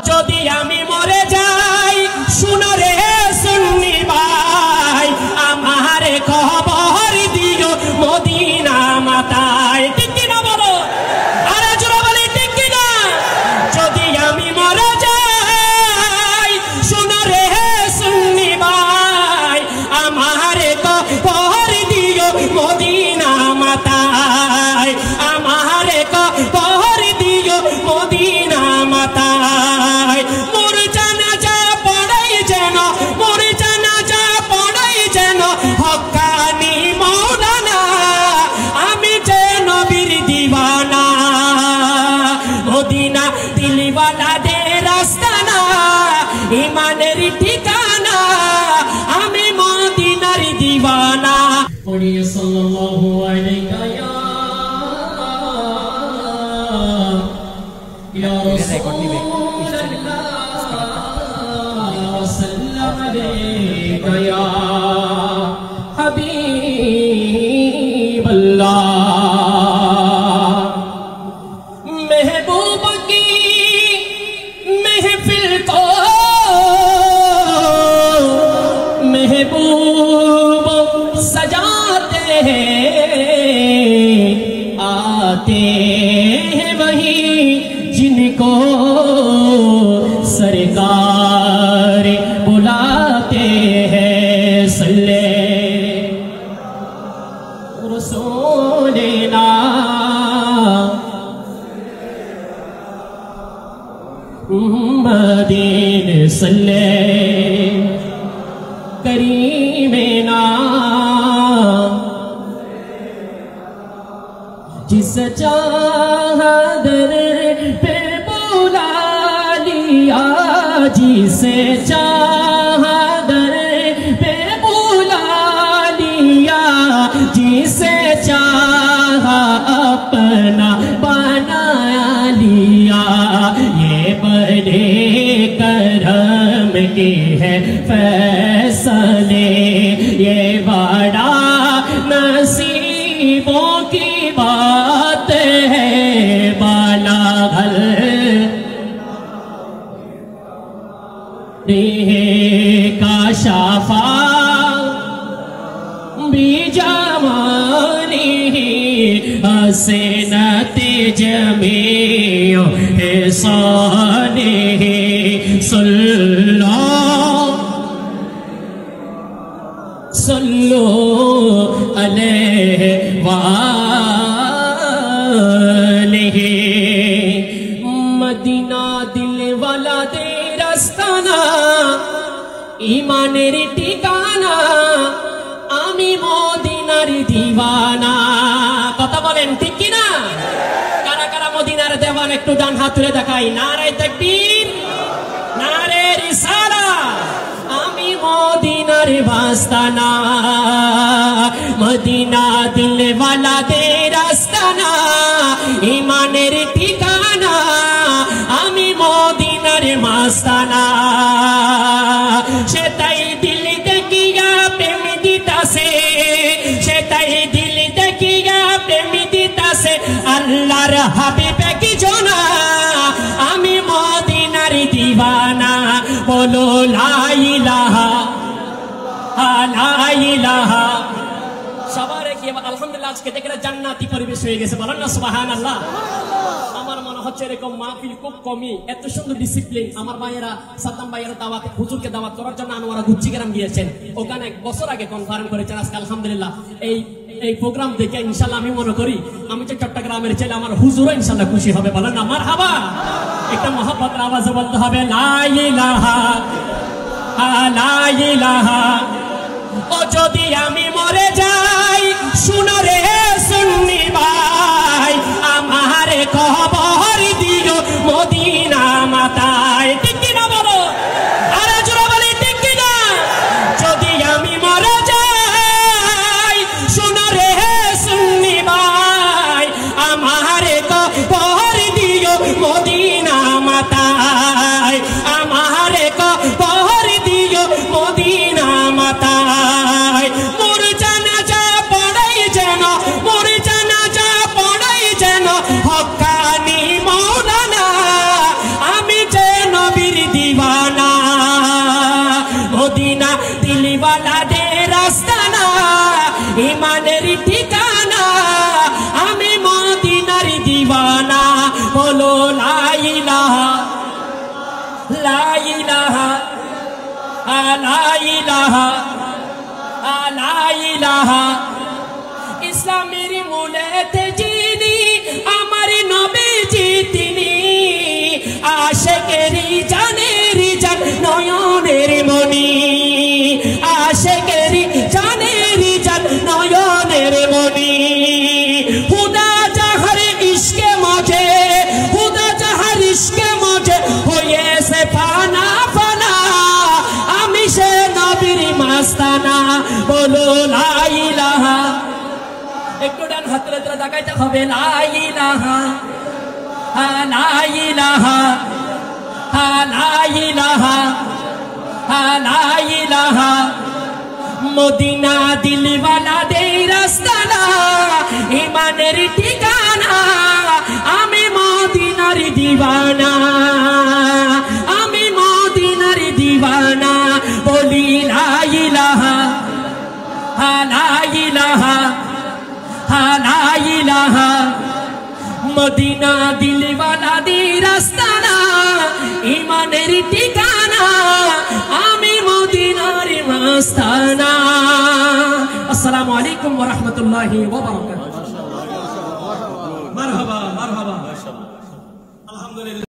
যদি আমি মরে যাই শুনো রে সুন্নি ভাই আমারে কবর দিও মদিনা মাতায় ঠিক কি না বলো আরে জোরে বলি ঠিক কি না যদি আমি মরে যাই শুনো রে সুন্নি ভাই আমারে কবর দিও মদিনা মাতায় আমারে কবর দিও মদিনা মাতায় মোর জানাজা পড়াই যেন হক্কানি মাওলানা আমি যে নবীর দিওয়ানা মদিনা দিলওয়ালাদের আস্তানা ইমানের ঠিকানা আমি মদিনার দিওয়ানা পড়িয়ে সাল্লাল্লাহু আলাইহি ইয়া রাসূলুল্লাহ সাল্লাল্লাহু আলাইহি ইয়া হাবিবাল্লাহ महबूब की महफिल को महबूब सजाते हैं आते हैं वही जिनको सरकार बुलाते हैं सल्ले रसूलना मदीन सल्ले करीमेना जिस चाहा दर पे बुला लिया जिसे चाहा दर पे बुला लिया जिसे चाहा अपना बना लिया ये बड़े करम की है फैसले ये बड़ा नसीबों की बात है बाला घर का शाफा बीजामानी हसनते जमीओ एहसाने सल्लो अलैहि वालेहि मदीना दिल वाला दे रास्ताना ईमानेर ठिकाना आमी मदिनार दीवाना কথা বলেন ঠিক কি না কারা কারা মদিনার দেওয়ান একটু ডান হাত তুলে দেখাই নারে তাকবীর নারে রিসালাত আমি মদিনার বাস্তানা মদিনা দিল ওয়ালা দের আস্তানা ইমানের ঠিকানা আমি মদিনার মাস্তানা সেটাই দিল দেখিয়া প্রেম দিতাছে সেটাই দিল দেখিয়া প্রেম দিতাছে আল্লাহর হাবিবে কি জনা আমি মদিনার দিওয়ানা বলো লা ইলাহা লা ইলাহা সবারে কি আলহামদুলিল্লাহ আজকে দেখে জান্নাতি পরিবেশ হয়ে গেছে বলেন না সুবহানাল্লাহ আমার মনে হচ্ছে এরকম মাহফিল খুব কমই এত সুন্দর ডিসিপ্লিন আমার ভাইয়েরা সাদ্দাম ভাইয়েরা দাওয়াত হুজুরকে দাওয়াত করার জন্য আনোয়ারা গুচ্চিগ্রাম গিয়েছেন ওখানে এক বছর আগে কনফারেন্স করেছেন আজকে আলহামদুলিল্লাহ এই প্রোগ্রাম দেখে ইনশাআল্লাহ আমি মনে করি আমি যে চট্টগ্রামের ছেলে আমার হুজুরও ইনশাআল্লাহ খুশি হবে বলেন না মারহাবা একটা মহব্বতের আওয়াজে বলতে হবে লা ইলাহা লা ইলাহা ও যদি আমি মরে যাই শুনো রে সুন্নি ভাই আমারে কবর দিও মদিনা মাতায় ঠিক কি না বলো আরে জোরে বলি ঠিক কি না যদি আমি মরে যাই শুনো রে সুন্নি ভাই আমারে কবর দিও মদিনা মাতায় আমারে কবর দিও মদিনা মাতায় মোর জানাজা ইমানের ঠিকানা আমি মদিনার দিওয়ানা বলো লা ইলাহা লা ইলাহা লা ইলাহা লা ইলাহা ইসলামের মূলেতে যিনি আমার নবীজি তিনি আশিকেরি জানেরি জান নয়নের মনি আশিকেরি জানেরি জান নয়নের মনি খুদা যাহার ইশকে মাঝে খুদা যাহার ইশকে মাঝে হয়েছে ফানা ফানা আমি সে নবীর মাস্তানা বলো লা ইলাহা একটু ডান হাতরে তোরা দেখাইতে হবে লা ইলাহা লা ইলাহা লা ইলাহা লা ইলাহা মদিনা দিলওয়ালা দে রাস্তানা ইমানের ঠিকানা আমি মদিনার দিওয়ানা আমি মদিনার দিওয়ানা বলি লা ইলাহা লা ইলাহা লা ইলাহা মদিনা দিলওয়ালা দি রাস্তানা ইমানের ঠিকানা আমি মদিনার মাস্তানা আসসালামু আলাইকুম ওয়া রাহমাতুল্লাহি ওয়া বারাকাতুহু মারহাবা মারহাবা আলহামদুলিল্লাহ।